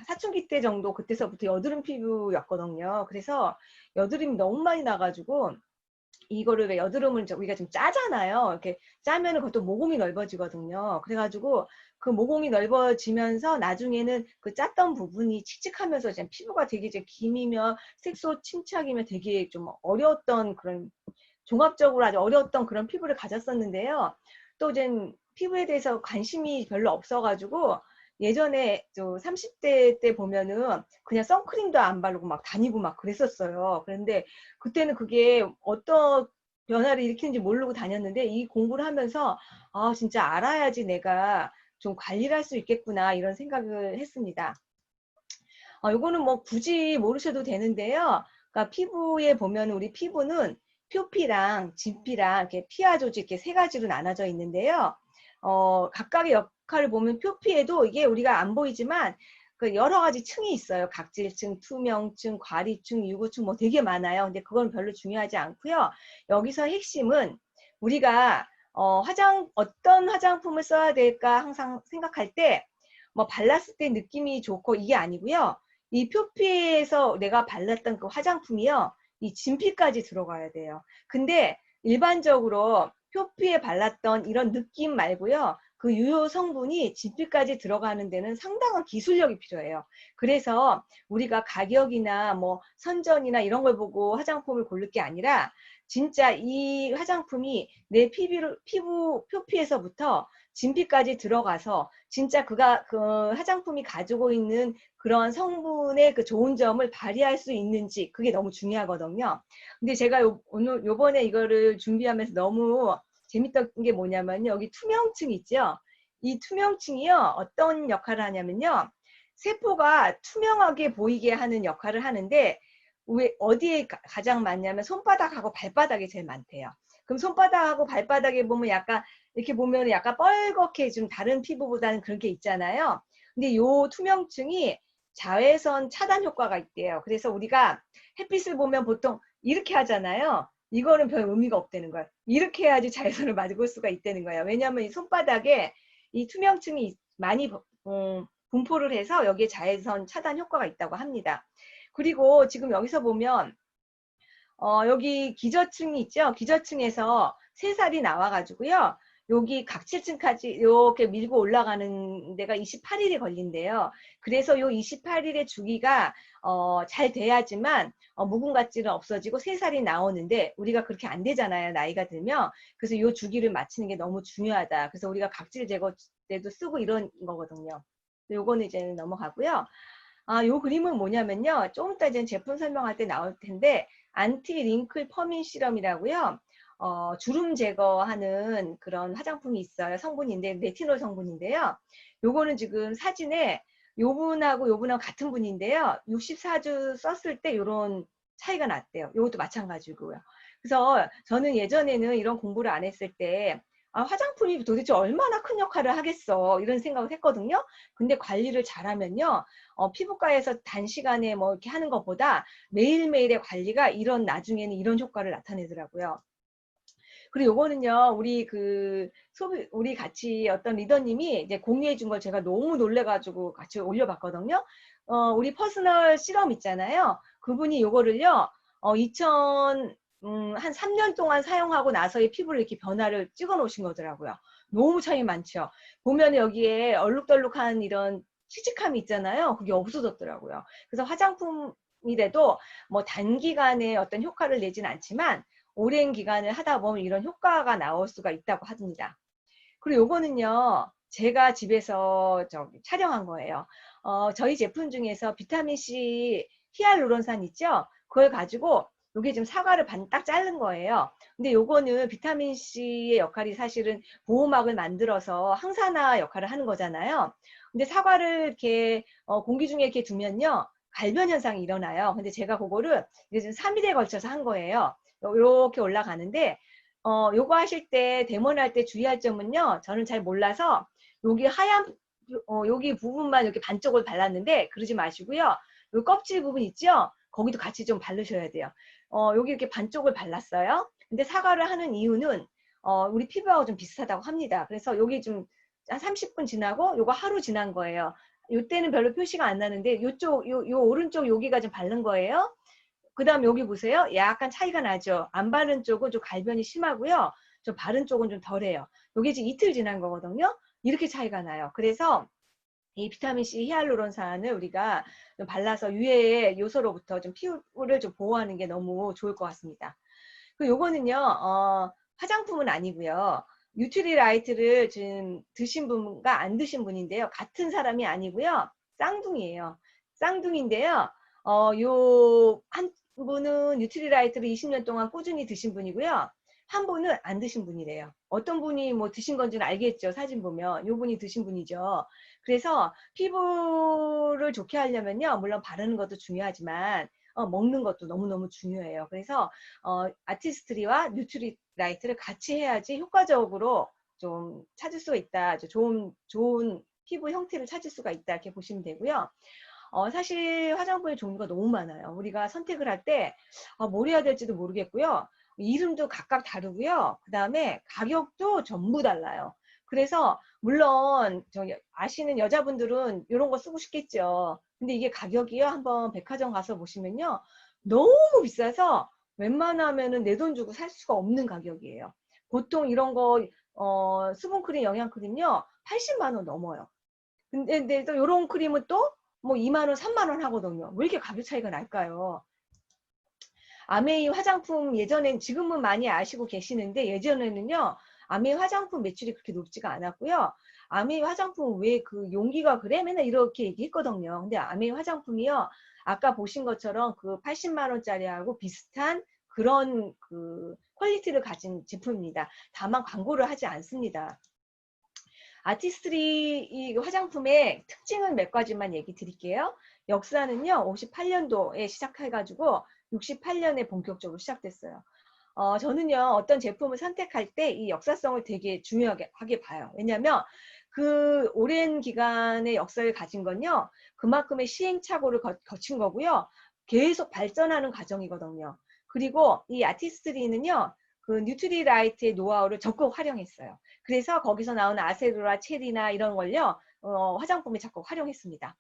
사춘기 때 정도 그때서부터 여드름 피부였거든요. 그래서 여드름이 너무 많이 나가지고 이거를 왜 여드름을 우리가 좀 짜잖아요. 이렇게 짜면은 그것도 모공이 넓어지거든요. 그래가지고 그 모공이 넓어지면서 나중에는 그 짰던 부분이 칙칙하면서 이제 피부가 되게 이제 김이며 색소 침착이며 되게 좀 어려웠던 그런 종합적으로 아주 어려웠던 그런 피부를 가졌었는데요. 또 이제 피부에 대해서 관심이 별로 없어가지고 예전에 저 30대 때 보면은 그냥 선크림도 안 바르고 막 다니고 막 그랬었어요. 그런데 그때는 그게 어떤 변화를 일으키는지 모르고 다녔는데 이 공부를 하면서 아 진짜 알아야지 내가 좀 관리를 할 수 있겠구나 이런 생각을 했습니다. 요거는 뭐 굳이 모르셔도 되는데요. 그러니까 피부에 보면 우리 피부는 표피랑 진피랑 이렇게 피하 조직 이렇게 세 가지로 나눠져 있는데요. 각각의 역할을 보면 표피에도 이게 우리가 안 보이지만 그 여러 가지 층이 있어요. 각질층, 투명층, 과리층, 유구층 뭐 되게 많아요. 근데 그건 별로 중요하지 않고요. 여기서 핵심은 우리가 어떤 화장품을 써야 될까 항상 생각할 때 뭐 발랐을 때 느낌이 좋고 이게 아니고요. 이 표피에서 내가 발랐던 그 화장품이요. 이 진피까지 들어가야 돼요. 근데 일반적으로 표피에 발랐던 이런 느낌 말고요. 그 유효 성분이 진피까지 들어가는 데는 상당한 기술력이 필요해요. 그래서 우리가 가격이나 뭐 선전이나 이런 걸 보고 화장품을 고를 게 아니라 진짜 이 화장품이 내 피부 표피에서부터 진피까지 들어가서 진짜 그 화장품이 가지고 있는 그런 성분의 그 좋은 점을 발휘할 수 있는지 그게 너무 중요하거든요. 근데 제가 오늘 요번에 이거를 준비하면서 너무 재밌던 게 뭐냐면요. 여기 투명층 있죠? 이 투명층이요. 어떤 역할을 하냐면요. 세포가 투명하게 보이게 하는 역할을 하는데 왜 어디에 가장 많냐면 손바닥하고 발바닥이 제일 많대요. 그럼 손바닥하고 발바닥에 보면 약간 이렇게 보면 약간 뻘겋게 좀 다른 피부보다는 그런 게 있잖아요. 근데 요 투명층이 자외선 차단 효과가 있대요. 그래서 우리가 햇빛을 보면 보통 이렇게 하잖아요. 이거는 별 의미가 없다는 거예요. 이렇게 해야지 자외선을 맞을 수가 있다는 거예요. 왜냐하면 이 손바닥에 이 투명층이 많이 분포를 해서 여기에 자외선 차단 효과가 있다고 합니다. 그리고 지금 여기서 보면 여기 기저층이 있죠. 기저층에서 새살이 나와가지고요. 여기 각질층까지 이렇게 밀고 올라가는 데가 28일이 걸린대요. 그래서 요 28일의 주기가 잘 돼야지만 묵은 각질은 없어지고 새살이 나오는데 우리가 그렇게 안 되잖아요. 나이가 들면. 그래서 요 주기를 맞추는 게 너무 중요하다. 그래서 우리가 각질 제거 때도 쓰고 이런 거거든요. 요거는 이제 넘어가고요. 요 그림은 뭐냐면요. 조금 이따 이제 제품 설명할 때 나올 텐데 안티 링클 퍼민 시럼이라고요. 주름 제거하는 그런 화장품이 있어요. 성분인데 레티놀 성분인데요. 요거는 지금 사진에 요분하고 같은 분인데요. 64주 썼을 때 요런 차이가 났대요. 요것도 마찬가지고요. 그래서 저는 예전에는 이런 공부를 안 했을 때 화장품이 도대체 얼마나 큰 역할을 하겠어 이런 생각을 했거든요. 근데 관리를 잘하면요. 피부과에서 단시간에 뭐 이렇게 하는 것보다 매일매일의 관리가 나중에는 이런 효과를 나타내더라고요. 그리고 요거는요, 우리 같이 어떤 리더님이 이제 공유해 준 걸 제가 너무 놀래가지고 같이 올려봤거든요. 우리 퍼스널 시럼 있잖아요. 그분이 요거를요, 한 3년 동안 사용하고 나서의 피부를 이렇게 변화를 찍어 놓으신 거더라고요. 너무 차이 많죠. 보면 여기에 얼룩덜룩한 이런 칙칙함이 있잖아요. 그게 없어졌더라고요. 그래서 화장품이라도 뭐 단기간에 어떤 효과를 내진 않지만 오랜 기간을 하다 보면 이런 효과가 나올 수가 있다고 합니다. 그리고 요거는요, 제가 집에서 촬영한 거예요. 저희 제품 중에서 비타민C 히알루론산 있죠? 그걸 가지고 요게 지금 사과를 딱 자른 거예요. 근데 요거는 비타민C의 역할이 사실은 보호막을 만들어서 항산화 역할을 하는 거잖아요. 근데 사과를 이렇게 공기 중에 이렇게 두면요, 갈변 현상이 일어나요. 근데 제가 그거를 이제 지금 3일에 걸쳐서 한 거예요. 이렇게 올라가는데 요거 하실 때 데모할 때 주의할 점은요. 저는 잘 몰라서 여기 여기 부분만 이렇게 반쪽을 발랐는데 그러지 마시고요. 요 껍질 부분 있죠? 거기도 같이 좀 바르셔야 돼요. 여기 이렇게 반쪽을 발랐어요. 근데 사과를 하는 이유는 우리 피부하고 좀 비슷하다고 합니다. 그래서 여기 좀 한 30분 지나고 요거 하루 지난 거예요. 요때는 별로 표시가 안 나는데 요쪽 요 오른쪽 여기가 좀 바른 거예요. 그다음 여기 보세요. 약간 차이가 나죠. 안 바른 쪽은 좀 갈변이 심하고요. 좀 바른 쪽은 좀 덜해요. 요게 지금 이틀 지난 거거든요. 이렇게 차이가 나요. 그래서 이 비타민C 히알루론산을 우리가 좀 발라서 유해의 요소로부터 좀 피부를 좀 보호하는 게 너무 좋을 것 같습니다. 그 요거는요, 화장품은 아니고요. 뉴트리라이트를 지금 드신 분과 안 드신 분인데요. 같은 사람이 아니고요. 쌍둥이에요. 쌍둥이인데요. 요 한 분은 뉴트리라이트를 20년 동안 꾸준히 드신 분이고요. 한 분은 안 드신 분이래요. 어떤 분이 뭐 드신 건지는 알겠죠. 사진 보면. 요 분이 드신 분이죠. 그래서 피부를 좋게 하려면요. 물론 바르는 것도 중요하지만 먹는 것도 너무너무 중요해요. 그래서 아티스트리와 뉴트리라이트를 같이 해야지 효과적으로 좀 찾을 수가 있다. 좋은 피부 형태를 찾을 수가 있다. 이렇게 보시면 되고요. 사실 화장품의 종류가 너무 많아요. 우리가 선택을 할 때 뭘 해야 될지도 모르겠고요. 이름도 각각 다르고요. 그 다음에 가격도 전부 달라요. 그래서 물론 아시는 여자분들은 이런 거 쓰고 싶겠죠. 근데 이게 가격이요. 한번 백화점 가서 보시면요. 너무 비싸서 웬만하면은 내 돈 주고 살 수가 없는 가격이에요. 보통 이런 거 수분크림, 영양크림요. 80만 원 넘어요. 근데 또 이런 크림은 또 뭐 2만 원, 3만 원 하거든요. 왜 이렇게 가격 차이가 날까요? 아메이 화장품 예전엔 지금은 많이 아시고 계시는데 예전에는요. 아메이 화장품 매출이 그렇게 높지가 않았고요. 아메이 화장품 왜 그 용기가 그래? 맨날 이렇게 얘기했거든요. 근데 아메이 화장품이요. 아까 보신 것처럼 그 80만 원짜리하고 비슷한 그런 그 퀄리티를 가진 제품입니다. 다만 광고를 하지 않습니다. 아티스트리 이 화장품의 특징은 몇 가지만 얘기 드릴게요. 역사는요, 58년도에 시작해가지고 68년에 본격적으로 시작됐어요. 저는요, 어떤 제품을 선택할 때 이 역사성을 되게 중요하게 하게 봐요. 왜냐하면 그 오랜 기간의 역사를 가진 건요, 그만큼의 시행착오를 거친 거고요, 계속 발전하는 과정이거든요. 그리고 이 아티스트리는요, 그 뉴트리라이트의 노하우를 적극 활용했어요. 그래서 거기서 나오는 아세로라, 체리나 이런 걸요, 화장품에 적극 활용했습니다.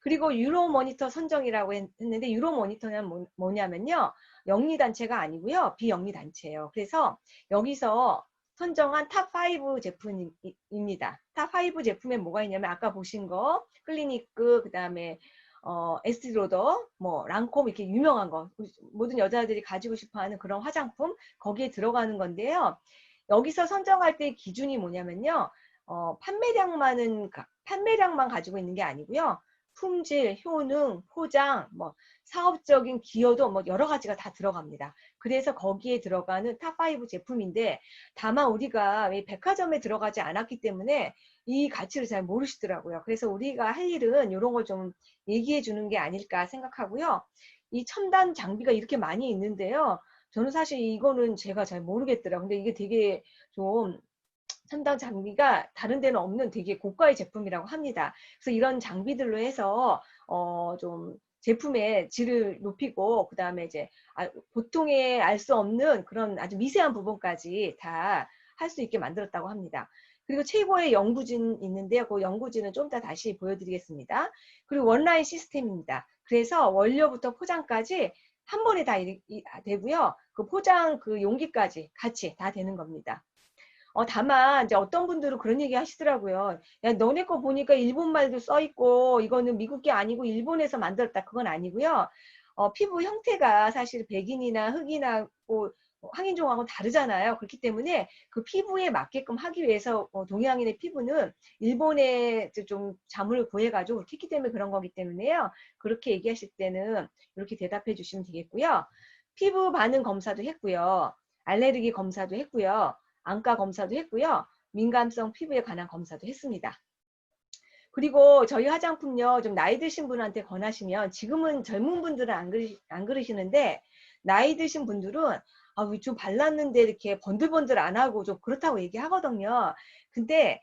그리고 유로 모니터 선정이라고 했는데 유로 모니터는 뭐냐면요. 영리단체가 아니고요. 비영리단체예요. 그래서 여기서 선정한 탑5 제품입니다. 탑5 제품에 뭐가 있냐면 아까 보신 거 클리니크 그다음에 에스티로더 뭐 랑콤 이렇게 유명한 거 모든 여자들이 가지고 싶어하는 그런 화장품 거기에 들어가는 건데요. 여기서 선정할 때 기준이 뭐냐면요. 판매량만 가지고 있는 게 아니고요. 품질, 효능, 포장, 뭐 사업적인 기여도 뭐 여러 가지가 다 들어갑니다. 그래서 거기에 들어가는 탑5 제품인데 다만 우리가 백화점에 들어가지 않았기 때문에 이 가치를 잘 모르시더라고요. 그래서 우리가 할 일은 이런 걸 좀 얘기해 주는 게 아닐까 생각하고요. 이 첨단 장비가 이렇게 많이 있는데요. 저는 사실 이거는 제가 잘 모르겠더라고요. 근데 이게 되게 좀 첨단 장비가 다른 데는 없는 되게 고가의 제품이라고 합니다. 그래서 이런 장비들로 해서 좀 제품의 질을 높이고 그다음에 이제 보통에 알 수 없는 그런 아주 미세한 부분까지 다 할 수 있게 만들었다고 합니다. 그리고 최고의 연구진 있는데요. 그 연구진은 좀 이따 다시 보여드리겠습니다. 그리고 원라인 시스템입니다. 그래서 원료부터 포장까지 한 번에 다 되고요. 그 포장 그 용기까지 같이 다 되는 겁니다. 다만 이제 어떤 분들은 그런 얘기 하시더라고요. 야, 너네 거 보니까 일본 말도 써 있고 이거는 미국 게 아니고 일본에서 만들었다. 그건 아니고요. 피부 형태가 사실 백인이나 흑인하고 황인종하고 다르잖아요. 그렇기 때문에 그 피부에 맞게끔 하기 위해서 동양인의 피부는 일본에 좀 자문을 구해가지고 그렇게 했기 때문에 그런 거기 때문에요. 그렇게 얘기하실 때는 이렇게 대답해 주시면 되겠고요. 피부 반응 검사도 했고요. 알레르기 검사도 했고요. 안과 검사도 했고요. 민감성 피부에 관한 검사도 했습니다. 그리고 저희 화장품요. 좀 나이 드신 분한테 권하시면 지금은 젊은 분들은 안 그러시는데 나이 드신 분들은 좀 발랐는데 이렇게 번들번들 안 하고 좀 그렇다고 얘기하거든요. 근데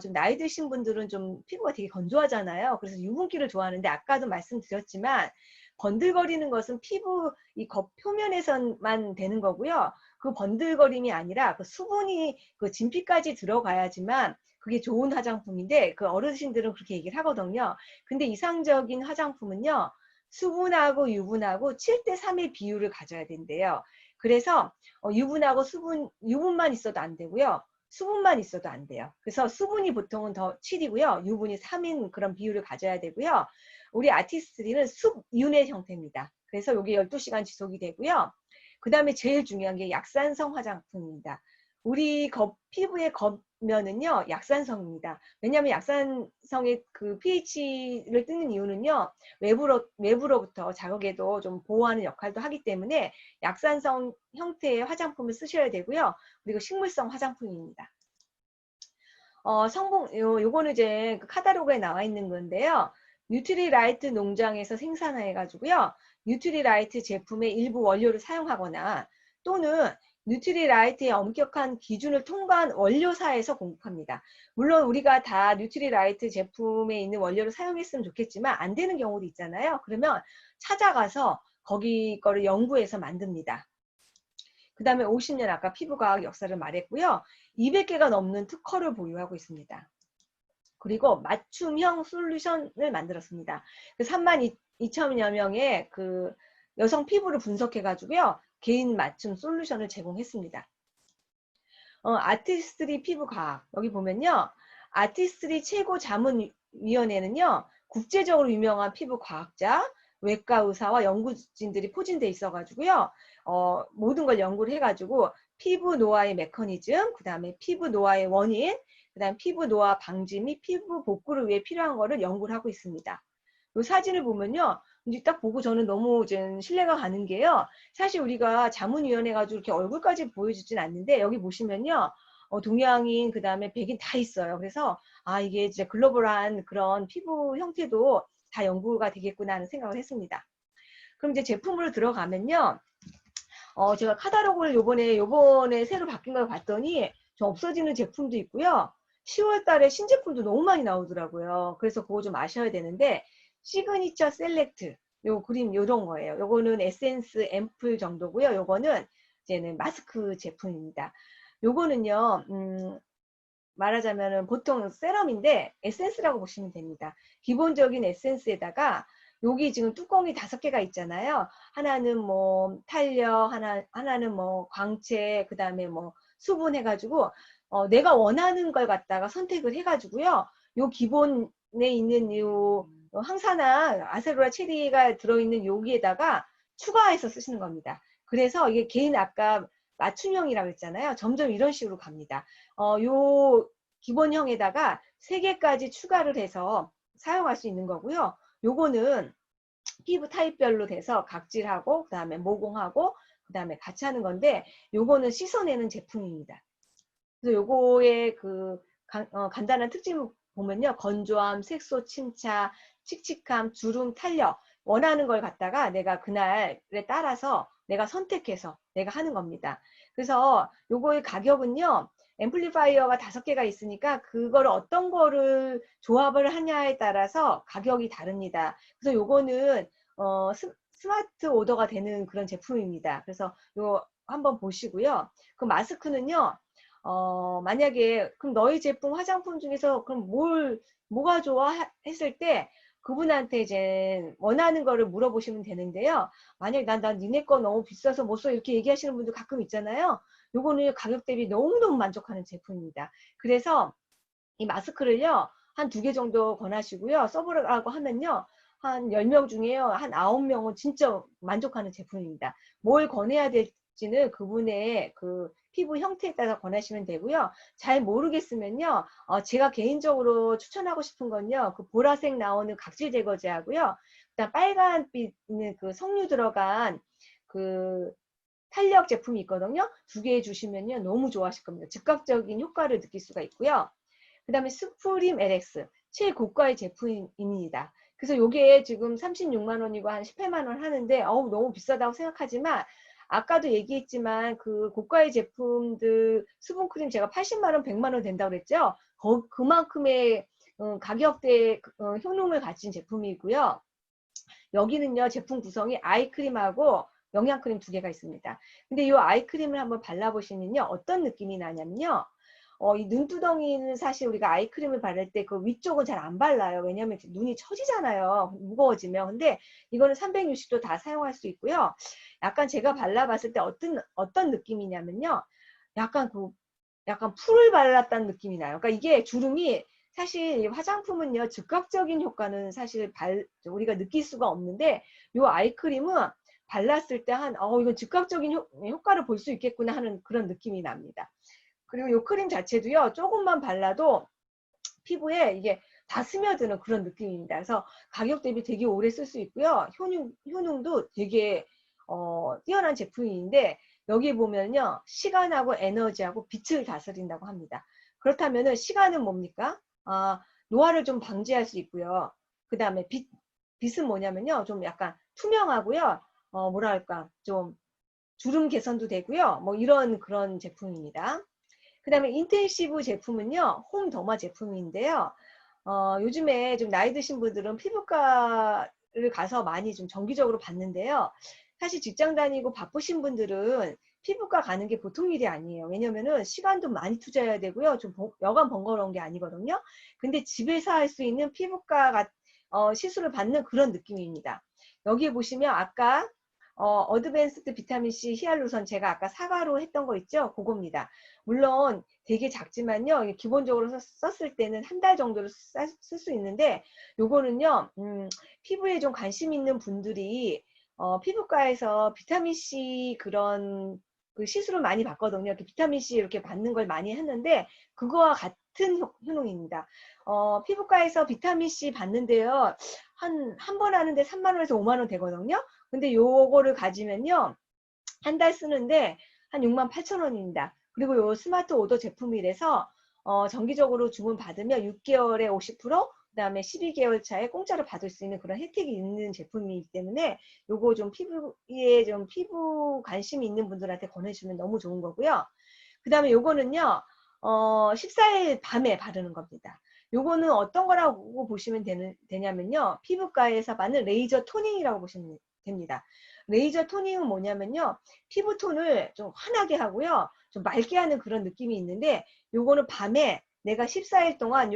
좀 나이 드신 분들은 좀 피부가 되게 건조하잖아요. 그래서 유분기를 좋아하는데 아까도 말씀드렸지만 번들거리는 것은 피부 이 겉 표면에서만 되는 거고요. 그 번들거림이 아니라 그 수분이 그 진피까지 들어가야지만 그게 좋은 화장품인데 그 어르신들은 그렇게 얘기를 하거든요. 근데 이상적인 화장품은요. 수분하고 유분하고 7대 3의 비율을 가져야 된대요. 그래서 유분만 있어도 안 되고요. 수분만 있어도 안 돼요. 그래서 수분이 보통은 더 7이고요. 유분이 3인 그런 비율을 가져야 되고요. 우리 아티스트리는 습윤의 형태입니다. 그래서 이게 12시간 지속이 되고요. 그 다음에 제일 중요한 게 약산성 화장품입니다. 우리 피부의 겉면은요, 약산성입니다. 왜냐하면 약산성의 그 pH를 뜨는 이유는요, 외부로부터 자극에도 좀 보호하는 역할도 하기 때문에 약산성 형태의 화장품을 쓰셔야 되고요. 그리고 식물성 화장품입니다. 요거는 이제 그 카탈로그에 나와 있는 건데요. 뉴트리라이트 농장에서 생산해가지고요. 뉴트리라이트 제품의 일부 원료를 사용하거나 또는 뉴트리라이트의 엄격한 기준을 통과한 원료사에서 공급합니다. 물론 우리가 다 뉴트리라이트 제품에 있는 원료를 사용했으면 좋겠지만 안 되는 경우도 있잖아요. 그러면 찾아가서 거기 거를 연구해서 만듭니다. 그 다음에 50년 아까 피부과학 역사를 말했고요. 200개가 넘는 특허를 보유하고 있습니다. 그리고 맞춤형 솔루션을 만들었습니다. 32,000여 명의 그 여성 피부를 분석해가지고요. 개인 맞춤 솔루션을 제공했습니다. 아티스트리 피부과학. 여기 보면요. 아티스트리 최고 자문위원회는요. 국제적으로 유명한 피부과학자, 외과 의사와 연구진들이 포진돼 있어가지고요. 모든 걸 연구를 해가지고 피부 노화의 메커니즘, 그 다음에 피부 노화의 원인, 그 다음 피부 노화 방지 및 피부 복구를 위해 필요한 거를 연구를 하고 있습니다. 이 사진을 보면요. 이제 딱 보고 저는 너무 이제 신뢰가 가는 게요. 사실 우리가 자문위원회 가지고 이렇게 얼굴까지 보여주진 않는데 여기 보시면요. 동양인 그 다음에 백인 다 있어요. 그래서 이게 진짜 글로벌한 그런 피부 형태도 다 연구가 되겠구나 하는 생각을 했습니다. 그럼 이제 제품으로 들어가면요. 제가 카탈로그를 요번에 새로 바뀐 걸 봤더니 좀 없어지는 제품도 있고요. 10월 달에 신제품도 너무 많이 나오더라고요. 그래서 그거 좀 아셔야 되는데 시그니처 셀렉트 요 그림 요런 거예요. 요거는 에센스 앰플 정도고요. 요거는 이제는 마스크 제품입니다. 요거는요. 말하자면은 보통 세럼인데 에센스라고 보시면 됩니다. 기본적인 에센스에다가 여기 지금 뚜껑이 5개가 있잖아요. 하나는 뭐 탄력, 하나는 뭐 광채, 그 다음에 뭐 수분 해가지고 내가 원하는 걸 갖다가 선택을 해가지고요. 요 기본에 있는 요 항산화 아세로라 체리가 들어있는 여기에다가 추가해서 쓰시는 겁니다. 그래서 이게 개인 아까 맞춤형이라고 했잖아요. 점점 이런 식으로 갑니다. 요 기본형에다가 3개까지 추가를 해서 사용할 수 있는 거고요. 요거는 피부 타입별로 돼서 각질하고 그다음에 모공하고 그다음에 같이 하는 건데 요거는 씻어내는 제품입니다. 그래서 요거의 그 간단한 특징 보면요. 건조함, 색소 침착, 칙칙함, 주름, 탄력 원하는 걸 갖다가 내가 그날에 따라서 내가 선택해서 내가 하는 겁니다. 그래서 요거의 가격은요. 앰플리파이어가 5개가 있으니까 그거를 어떤 거를 조합을 하냐에 따라서 가격이 다릅니다. 그래서 요거는 스마트 오더가 되는 그런 제품입니다. 그래서 요 한번 보시고요. 그 마스크는요. 만약에 그럼 너희 제품 화장품 중에서 그럼 뭐가 좋아 했을 때 그분한테 이제 원하는 거를 물어보시면 되는데요. 만약에 난 니네 거 너무 비싸서 못 써 이렇게 얘기하시는 분들 가끔 있잖아요. 요거는 가격 대비 너무너무 만족하는 제품입니다. 그래서 이 마스크를요. 한 2개 정도 권하시고요. 써보라고 하면요. 한 10명 중에요. 한 9명은 진짜 만족하는 제품입니다. 뭘 권해야 될지는 그분의 그 피부 형태에 따라 권하시면 되고요. 잘 모르겠으면요. 제가 개인적으로 추천하고 싶은 건요. 그 보라색 나오는 각질 제거제하고요. 그다음 빨간빛 있는 그 석류 들어간 그 탄력 제품이 있거든요. 2개 주시면요. 너무 좋아하실 겁니다. 즉각적인 효과를 느낄 수가 있고요. 그 다음에 스프림 LX 최고가의 제품입니다. 그래서 이게 지금 36만 원이고 한 18만 원 하는데 너무 비싸다고 생각하지만 아까도 얘기했지만 그 고가의 제품들 수분크림 제가 80만 원, 100만 원 된다고 그랬죠. 그만큼의 가격대 효능을 가진 제품이고요. 여기는요 제품 구성이 아이크림하고 영양크림 2개가 있습니다. 근데 이 아이크림을 한번 발라보시면요 어떤 느낌이 나냐면요. 이 눈두덩이는 사실 우리가 아이크림을 바를 때 그 위쪽은 잘 안 발라요. 왜냐면 눈이 처지잖아요. 무거워지면. 근데 이거는 360도 다 사용할 수 있고요. 약간 제가 발라봤을 때 어떤 느낌이냐면요. 약간 약간 풀을 발랐다는 느낌이 나요. 그러니까 이게 주름이 사실 화장품은요, 즉각적인 효과는 사실 우리가 느낄 수가 없는데, 요 아이크림은 발랐을 때 이건 즉각적인 효과를 볼 수 있겠구나 하는 그런 느낌이 납니다. 그리고 요 크림 자체도요, 조금만 발라도 피부에 이게 다 스며드는 그런 느낌입니다. 그래서 가격 대비 되게 오래 쓸 수 있고요. 효능도 되게 뛰어난 제품인데, 여기 보면요, 시간하고 에너지하고 빛을 다스린다고 합니다. 그렇다면은 시간은 뭡니까? 노화를 좀 방지할 수 있고요. 그 다음에 빛은 뭐냐면요, 좀 약간 투명하고요. 뭐랄까, 좀 주름 개선도 되고요. 뭐 이런 그런 제품입니다. 그 다음에 인텐시브 제품은요, 홈 더마 제품인데요. 요즘에 좀 나이 드신 분들은 피부과를 가서 많이 좀 정기적으로 봤는데요. 사실 직장 다니고 바쁘신 분들은 피부과 가는 게 보통 일이 아니에요. 왜냐면은 시간도 많이 투자해야 되고요. 좀 여간 번거로운 게 아니거든요. 근데 집에서 할 수 있는 피부과 시술을 받는 그런 느낌입니다. 여기에 보시면 아까 어드밴스드 비타민C 히알루론 제가 아까 사과로 했던 거 있죠? 그겁니다. 물론 되게 작지만요. 기본적으로 썼을 때는 한 달 정도를 쓸 수 있는데, 요거는요, 피부에 좀 관심 있는 분들이 피부과에서 비타민C 그런 그 시술을 많이 받거든요. 이렇게 비타민C 이렇게 받는 걸 많이 했는데, 그거와 같은 효능입니다. 피부과에서 비타민C 받는데요. 한 번 하는데 3만 원에서 5만 원 되거든요. 근데 요거를 가지면요. 한 달 쓰는데 한 6만 8천 원입니다. 그리고 요 스마트 오더 제품이라서 정기적으로 주문 받으면 6개월에 50%, 그다음에 12개월 차에 공짜로 받을 수 있는 그런 혜택이 있는 제품이기 때문에 요거 좀 피부 관심이 있는 분들한테 권해주면 너무 좋은 거고요. 그다음에 요거는요. 14일 밤에 바르는 겁니다. 요거는 어떤 거라고 보시면 되냐면요. 피부과에서 받는 레이저 토닝이라고 보시면 됩니다. 레이저 토닝은 뭐냐면요. 피부톤을 좀 환하게 하고요. 좀 맑게 하는 그런 느낌이 있는데, 요거는 밤에 내가 14일 동안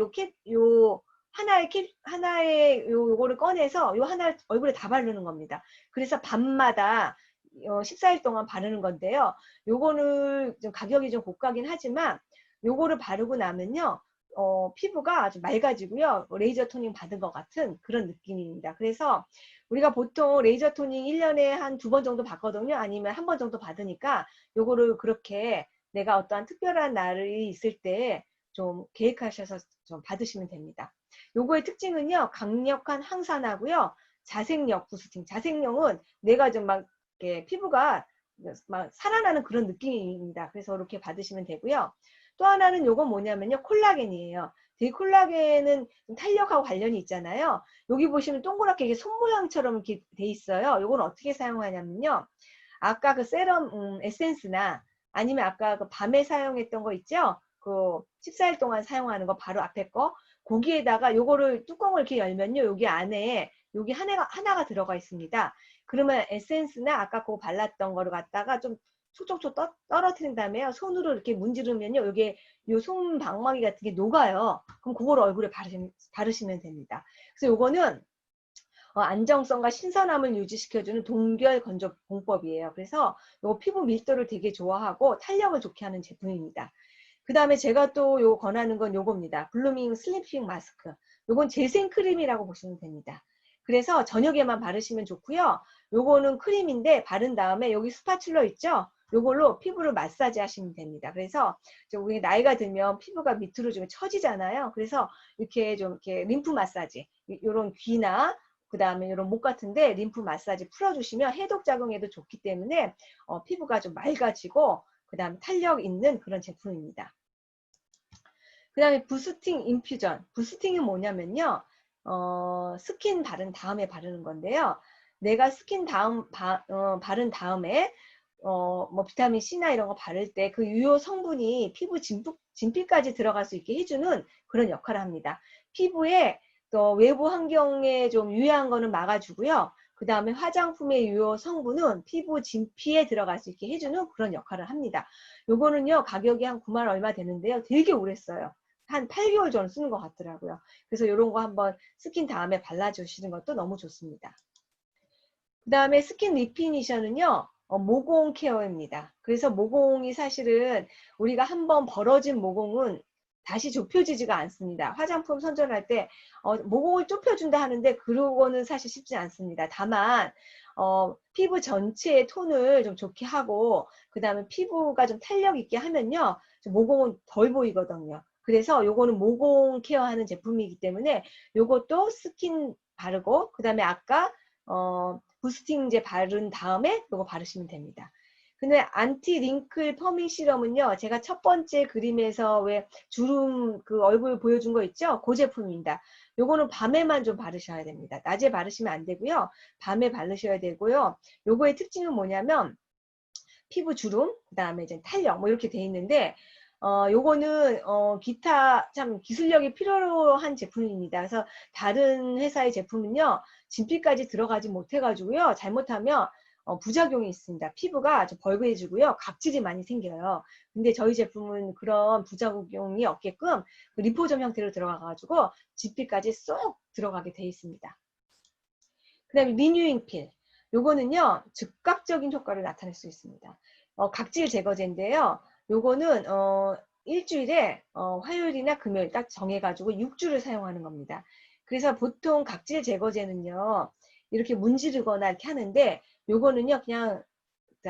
하나의 요거를 꺼내서 요 하나를 얼굴에 다 바르는 겁니다. 그래서 밤마다 14일 동안 바르는 건데요. 요거는 좀 가격이 좀 고가긴 하지만, 요거를 바르고 나면요. 피부가 아주 맑아지고요. 레이저 토닝 받은 것 같은 그런 느낌입니다. 그래서 우리가 보통 레이저 토닝 1년에 한 2번 정도 받거든요. 아니면 한 번 정도 받으니까 요거를 그렇게 내가 어떠한 특별한 날이 있을 때 좀 계획하셔서 좀 받으시면 됩니다. 요거의 특징은요. 강력한 항산화고요. 자생력 부스팅. 자생력은 내가 좀 막 이렇게 피부가 막 살아나는 그런 느낌입니다. 그래서 이렇게 받으시면 되고요. 또 하나는 요건 뭐냐면요. 콜라겐이에요. 이 콜라겐은 탄력하고 관련이 있잖아요. 여기 보시면 동그랗게 이게 손 모양처럼 이렇게 돼 있어요. 요건 어떻게 사용하냐면요. 아까 그 세럼 에센스나 아니면 아까 그 밤에 사용했던 거 있죠? 그 14일 동안 사용하는 거 바로 앞에 거. 거기에다가 요거를 뚜껑을 이렇게 열면요. 여기 안에 여기 하나가 들어가 있습니다. 그러면 에센스나 아까 그거 발랐던 거를 갖다가 좀 촉촉촉 떨어뜨린 다음에요. 손으로 이렇게 문지르면요. 여기에 요 손방망이 같은 게 녹아요. 그럼 그걸 얼굴에 바르시면 됩니다. 그래서 요거는 안정성과 신선함을 유지시켜주는 동결 건조 공법이에요. 그래서 요 피부 밀도를 되게 좋아하고 탄력을 좋게 하는 제품입니다. 그 다음에 제가 또 요 권하는 건 요겁니다. 블루밍 슬리핑 마스크. 요건 재생크림이라고 보시면 됩니다. 그래서 저녁에만 바르시면 좋고요. 요거는 크림인데 바른 다음에 여기 스파츌러 있죠? 요걸로 피부를 마사지 하시면 됩니다. 그래서 우리 나이가 들면 피부가 밑으로 좀 처지잖아요. 그래서 이렇게 좀 이렇게 림프 마사지, 요런 귀나 그 다음에 이런 목 같은데 림프 마사지 풀어주시면 해독 작용에도 좋기 때문에 피부가 좀 맑아지고 그 다음 탄력 있는 그런 제품입니다. 그 다음에 부스팅 인퓨전. 부스팅이 뭐냐면요. 스킨 바른 다음에 바르는 건데요. 내가 스킨 바른 다음에 뭐 비타민 C나 이런 거 바를 때 그 유효 성분이 피부 진피까지 들어갈 수 있게 해주는 그런 역할을 합니다. 피부에 또 외부 환경에 좀 유해한 거는 막아주고요. 그 다음에 화장품의 유효 성분은 피부 진피에 들어갈 수 있게 해주는 그런 역할을 합니다. 요거는요, 가격이 한 9만 얼마 되는데요. 되게 오래 써요. 한 8개월 정도 쓰는 것 같더라고요. 그래서 이런 거 한번 스킨 다음에 발라주시는 것도 너무 좋습니다. 그 다음에 스킨 리피니션은요, 모공 케어입니다. 그래서 모공이 사실은 우리가 한번 벌어진 모공은 다시 좁혀지지가 않습니다. 화장품 선전할 때 모공을 좁혀준다 하는데 그러고는 사실 쉽지 않습니다. 다만 피부 전체의 톤을 좀 좋게 하고 그 다음에 피부가 좀 탄력 있게 하면요, 좀 모공은 덜 보이거든요. 그래서 요거는 모공 케어하는 제품이기 때문에 요것도 스킨 바르고 그 다음에 아까 부스팅제 바른 다음에 이거 바르시면 됩니다. 근데 안티 링클 퍼밍 시럼은요, 제가 첫 번째 그림에서 왜 주름 그 얼굴 보여준 거 있죠? 그 제품입니다. 요거는 밤에만 좀 바르셔야 됩니다. 낮에 바르시면 안 되고요. 밤에 바르셔야 되고요. 요거의 특징은 뭐냐면 피부 주름, 그 다음에 이제 탄력 뭐 이렇게 돼 있는데 요거는 기타 참 기술력이 필요한 제품입니다. 그래서 다른 회사의 제품은요, 진피까지 들어가지 못해가지고요, 잘못하면 부작용이 있습니다. 피부가 아주 벌거해지고요, 각질이 많이 생겨요. 근데 저희 제품은 그런 부작용이 없게끔 그 리포점 형태로 들어가가지고 진피까지 쏙 들어가게 돼 있습니다. 그 다음에 리뉴잉 필. 요거는요, 즉각적인 효과를 나타낼 수 있습니다. 각질 제거제인데요. 요거는 일주일에 화요일이나 금요일 딱 정해가지고 6주를 사용하는 겁니다. 그래서 보통 각질 제거제는요, 이렇게 문지르거나 이렇게 하는데 요거는요, 그냥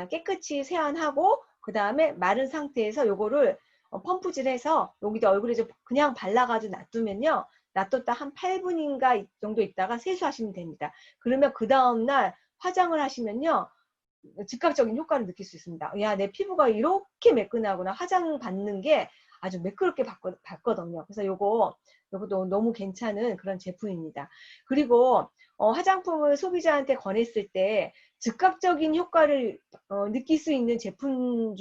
깨끗이 세안하고 그 다음에 마른 상태에서 요거를 펌프질해서 여기다 얼굴에 좀 그냥 발라가지고 놔두면요, 놔뒀다 한 8분인가 정도 있다가 세수하시면 됩니다. 그러면 그 다음날 화장을 하시면요, 즉각적인 효과를 느낄 수 있습니다. 야, 내 피부가 이렇게 매끈하구나. 화장 받는 게 아주 매끄럽게 받거든요. 그래서 요것도 너무 괜찮은 그런 제품입니다. 그리고 화장품을 소비자한테 권했을 때 즉각적인 효과를 느낄 수 있는 제품이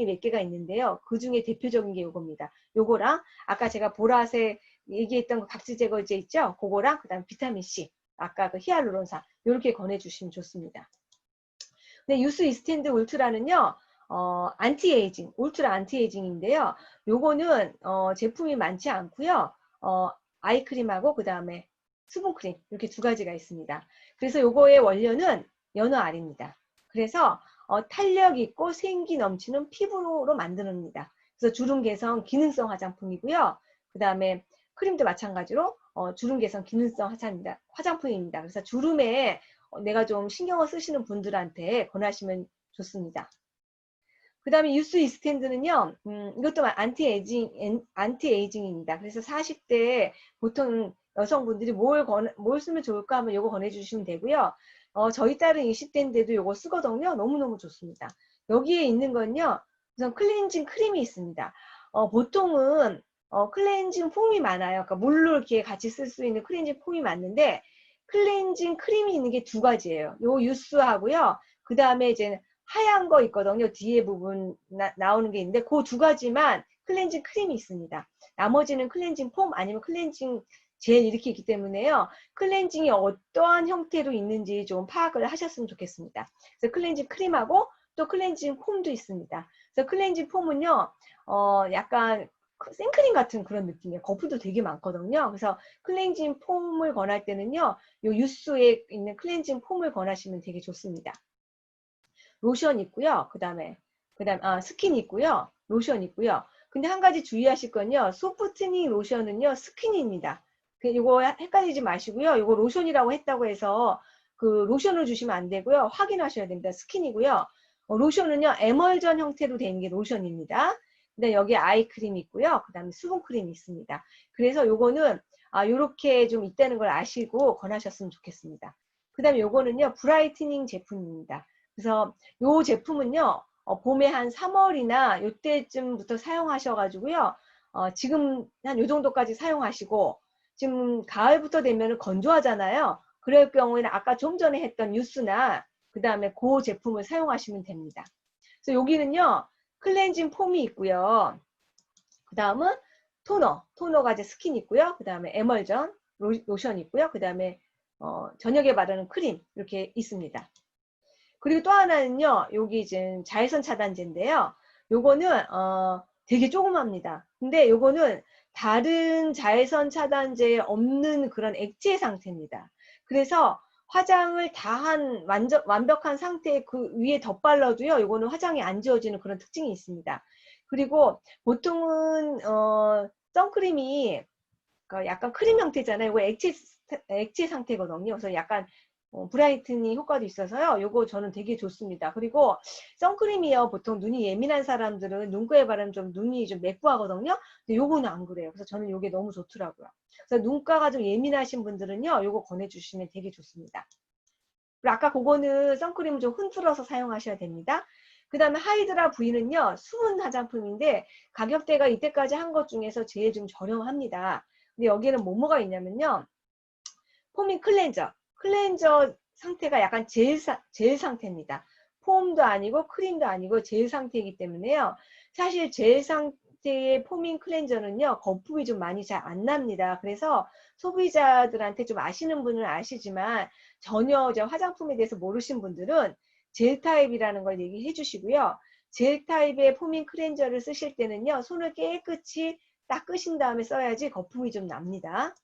몇 개가 있는데요. 그 중에 대표적인 게 요겁니다. 요거랑 아까 제가 보라색 얘기했던 그 각질 제거제 있죠? 그거랑 그다음 비타민C, 아까 그 히알루론산 이렇게 권해주시면 좋습니다. 근데 유스 이스텐드 울트라는요, 안티에이징, 울트라 안티에이징인데요. 요거는 제품이 많지 않고요. 아이크림하고 그 다음에 수분크림 이렇게 두 가지가 있습니다. 그래서 요거의 원료는 연어알입니다. 그래서 탄력 있고 생기 넘치는 피부로 만드는입니다. 그래서 주름 개선 기능성 화장품이고요. 그 다음에 크림도 마찬가지로 주름 개선 기능성 화장품입니다. 그래서 주름에 내가 좀 신경을 쓰시는 분들한테 권하시면 좋습니다. 그 다음에 유스 이스텐드는요, 이것도 안티에이징입니다. 그래서 40대 보통 여성분들이 뭘 쓰면 좋을까 하면 이거 권해주시면 되고요. 저희 딸은 20대인데도 이거 쓰거든요. 너무너무 좋습니다. 여기에 있는 건요, 우선 클렌징 크림이 있습니다. 보통은 클렌징 폼이 많아요. 그러니까 물로 이렇게 같이 쓸 수 있는 클렌징 폼이 많은데, 클렌징 크림이 있는 게 두 가지예요. 요 유스하고요. 그 다음에 이제 하얀 거 있거든요. 뒤에 부분 나오는 게 있는데 그 두 가지만 클렌징 크림이 있습니다. 나머지는 클렌징 폼 아니면 클렌징 젤 이렇게 있기 때문에요. 클렌징이 어떠한 형태로 있는지 좀 파악을 하셨으면 좋겠습니다. 그래서 클렌징 크림하고 또 클렌징 폼도 있습니다. 그래서 클렌징 폼은요. 약간 생크림 같은 그런 느낌이에요. 거품도 되게 많거든요. 그래서 클렌징 폼을 권할 때는요. 요 유스에 있는 클렌징 폼을 권하시면 되게 좋습니다. 로션 있고요. 스킨 있고요. 로션 있고요. 근데 한 가지 주의하실 건요. 소프트닝 로션은요. 스킨입니다. 이거 헷갈리지 마시고요. 이거 로션이라고 했다고 해서 그 로션을 주시면 안 되고요. 확인하셔야 됩니다. 스킨이고요. 로션은요. 에멀전 형태로 되어 있는 게 로션입니다. 근데 여기 아이크림이 있고요. 그 다음에 수분크림이 있습니다. 그래서 요거는 요렇게 좀 있다는 걸 아시고 권하셨으면 좋겠습니다. 그 다음에 요거는요. 브라이트닝 제품입니다. 그래서 요 제품은요, 봄에 한 3월이나 요때쯤부터 사용하셔가지고요, 지금 한 요 정도까지 사용하시고, 지금 가을부터 되면 건조하잖아요. 그럴 경우에는 아까 좀 전에 했던 유스나, 그 다음에 그 제품을 사용하시면 됩니다. 그래서 여기는요, 클렌징 폼이 있고요. 그 다음은 토너가 이제 스킨 있고요. 그 다음에 에멀전, 로션이 있고요. 그 다음에 저녁에 바르는 크림 이렇게 있습니다. 그리고 또 하나는요. 여기 이제 자외선 차단제인데요. 요거는 되게 조그맣니다. 근데 요거는 다른 자외선 차단제에 없는 그런 액체 상태입니다. 그래서 화장을 다 한 완벽한 상태에 그 위에 덧발라도요. 요거는 화장이 안 지워지는 그런 특징이 있습니다. 그리고 보통은 선크림이 약간 크림 형태잖아요. 이거 액체 상태거든요. 그래서 약간 브라이트닝 효과도 있어서요. 요거 저는 되게 좋습니다. 그리고 선크림이요. 보통 눈이 예민한 사람들은 눈가에 바르면 좀 눈이 좀 매꾸하거든요. 근데 요거는 안 그래요. 그래서 저는 요게 너무 좋더라고요. 그래서 눈가가 좀 예민하신 분들은요. 요거 권해주시면 되게 좋습니다. 그리고 아까 그거는 선크림 좀 흔들어서 사용하셔야 됩니다. 그 다음에 하이드라 V는요. 수분 화장품인데 가격대가 이때까지 한 것 중에서 제일 좀 저렴합니다. 근데 여기에는 뭐가 있냐면요. 포밍 클렌저 상태가 약간 젤 상태입니다. 폼도 아니고 크림도 아니고 젤 상태이기 때문에요. 사실 젤 상태의 포밍 클렌저는요. 거품이 좀 많이 잘 안 납니다. 그래서 소비자들한테 좀 아시는 분은 아시지만 전혀 화장품에 대해서 모르신 분들은 젤 타입이라는 걸 얘기해 주시고요. 젤 타입의 포밍 클렌저를 쓰실 때는요. 손을 깨끗이 닦으신 다음에 써야지 거품이 좀 납니다.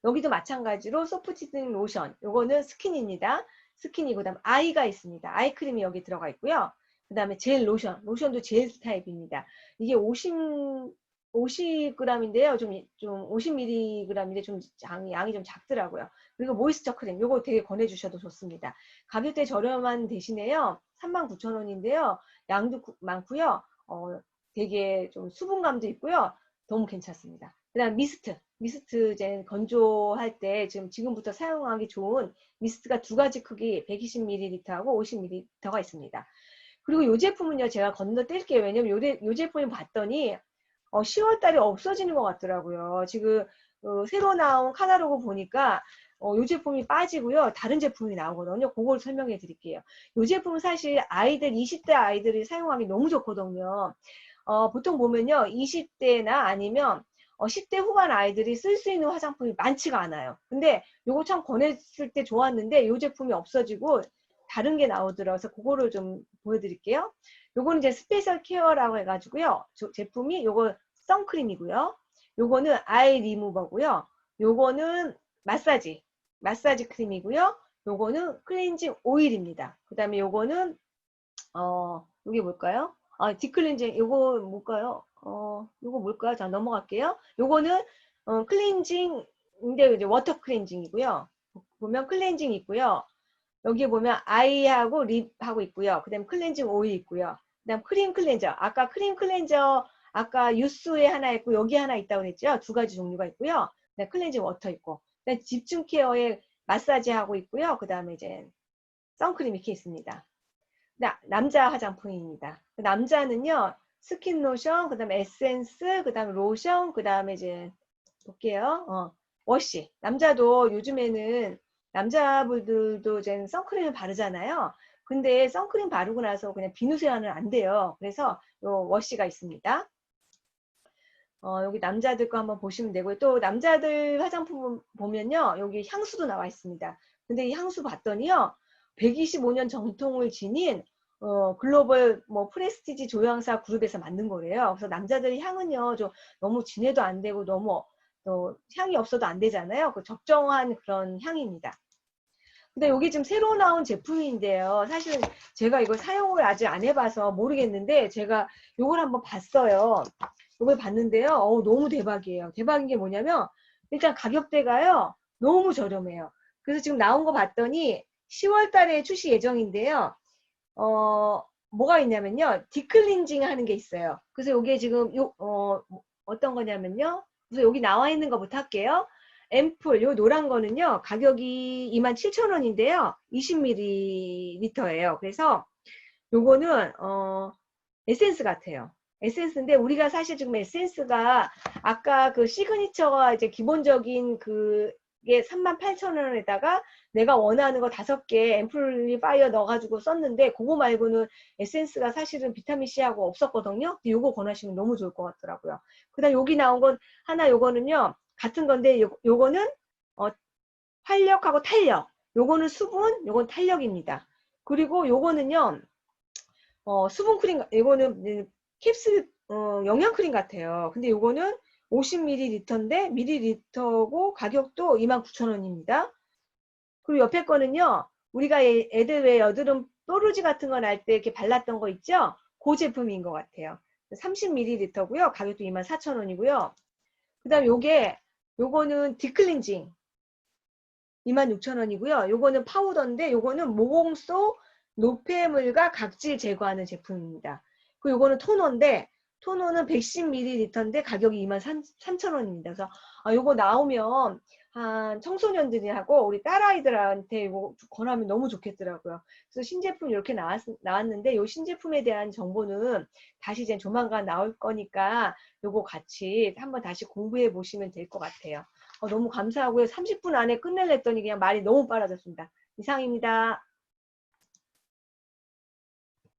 여기도 마찬가지로 소프트틴 로션, 요거는 스킨입니다. 스킨이고, 그다음 아이가 있습니다. 아이크림이 여기 들어가 있고요. 그 다음에 젤 로션도 젤 타입입니다. 이게 50g인데요. 좀 50mg인데 좀 양이 좀 작더라고요. 그리고 모이스처 크림, 요거 되게 권해주셔도 좋습니다. 가격대 저렴한 대신에요. 39,000원인데요. 양도 많고요. 되게 좀 수분감도 있고요. 너무 괜찮습니다. 그 다음 미스트 이제 건조할 때 지금부터 사용하기 좋은 미스트가 두 가지 크기 120ml하고 50ml가 있습니다. 그리고 이 제품은요, 제가 건너뛸게요. 왜냐면 이 제품을 봤더니 10월 달에 없어지는 것 같더라고요. 지금 새로 나온 카탈로그 보니까 이 제품이 빠지고요. 다른 제품이 나오거든요. 그걸 설명해 드릴게요. 이 제품은 사실 20대 아이들이 사용하기 너무 좋거든요. 보통 보면요. 20대나 아니면 10대 후반 아이들이 쓸 수 있는 화장품이 많지가 않아요. 근데 요거 참 권했을 때 좋았는데 요 제품이 없어지고 다른 게 나오더라고요. 그거를 좀 보여드릴게요. 요거는 이제 스페셜 케어라고 해가지고요. 제품이 요거 선크림이고요. 요거는 아이 리무버고요. 요거는 마사지 크림이고요. 요거는 클렌징 오일입니다. 그 다음에 요거는 이게 뭘까요? 딥클렌징, 요거 뭘까요? 요거 뭘까요? 자, 넘어갈게요. 요거는, 클렌징인데, 이제 워터 클렌징이고요. 보면 클렌징 있고요. 여기 보면 아이하고 립하고 있고요. 그 다음에 클렌징 오일 있고요. 그 다음 크림 클렌저. 아까 크림 클렌저, 아까 유스에 하나 있고, 여기 하나 있다고 그랬죠? 두 가지 종류가 있고요. 네, 클렌징 워터 있고. 그다음 집중 케어에 마사지 하고 있고요. 그 다음에 이제 선크림 이렇게 있습니다. 남자 화장품입니다. 남자는요, 스킨 로션, 그 다음에 에센스, 그 다음에 로션, 그 다음에 이제, 볼게요. 워시. 남자도 요즘에는, 남자분들도 이제 선크림을 바르잖아요. 근데 선크림 바르고 나서 그냥 비누세안은 안 돼요. 그래서 요 워시가 있습니다. 여기 남자들 거 한번 보시면 되고요. 또 남자들 화장품 보면요. 여기 향수도 나와 있습니다. 근데 이 향수 봤더니요. 125년 정통을 지닌 글로벌 뭐 프레스티지 조향사 그룹에서 만든 거래요. 그래서 남자들 향은요. 좀 너무 진해도 안 되고 너무 향이 없어도 안 되잖아요. 그 적정한 그런 향입니다. 근데 여기 지금 새로 나온 제품인데요. 사실 제가 이걸 사용을 아직 안 해봐서 모르겠는데 제가 이걸 한번 봤어요. 이걸 봤는데요. 너무 대박이에요. 대박인 게 뭐냐면 일단 가격대가요. 너무 저렴해요. 그래서 지금 나온 거 봤더니 10월 달에 출시 예정인데요. 뭐가 있냐면요. 디클렌징 하는 게 있어요. 그래서 이게 지금 어떤 거냐면요. 그래서 여기 나와 있는 거부터 할게요. 앰플, 요 노란 거는요, 가격이 27,000원인데요, 20ml예요. 그래서 요거는, 에센스 같아요. 에센스인데, 우리가 사실 지금 에센스가, 아까 그 시그니처가 이제 기본적인 그게 38,000원에다가 내가 원하는 거 5개 앰플리파이어 넣어가지고 썼는데, 그거 말고는 에센스가 사실은 비타민C하고 없었거든요. 요거 권하시면 너무 좋을 것 같더라고요. 그 다음 여기 나온 건 하나 요거는요, 같은 건데 요거는 활력하고 탄력. 요거는 수분, 요건 탄력입니다. 그리고 요거는요. 수분 크림, 이거는 캡슐 영양 크림 같아요. 근데 요거는 50ml인데 밀리리터고 가격도 29,000원입니다. 그리고 옆에 거는요. 우리가 애들 왜 여드름 뾰루지 같은 거 날 때 이렇게 발랐던 거 있죠? 그 제품인 것 같아요. 30ml고요. 가격도 24,000원이고요. 그 다음 요거는 딥클렌징 26,000원이고요. 요거는 파우더인데 요거는 모공 속 노폐물과 각질 제거하는 제품입니다. 그리고 요거는 토너인데 토너는 110ml인데 가격이 23,000원입니다. 그래서 요거 나오면 한 청소년들이하고 우리 딸아이들한테 이거 권하면 너무 좋겠더라고요. 그래서 신제품 이렇게 나왔는데 요 신제품에 대한 정보는 다시 이제 조만간 나올 거니까 요거 같이 한번 다시 공부해 보시면 될 것 같아요. 너무 감사하고요. 30분 안에 끝낼랬더니 그냥 말이 너무 빨라졌습니다. 이상입니다.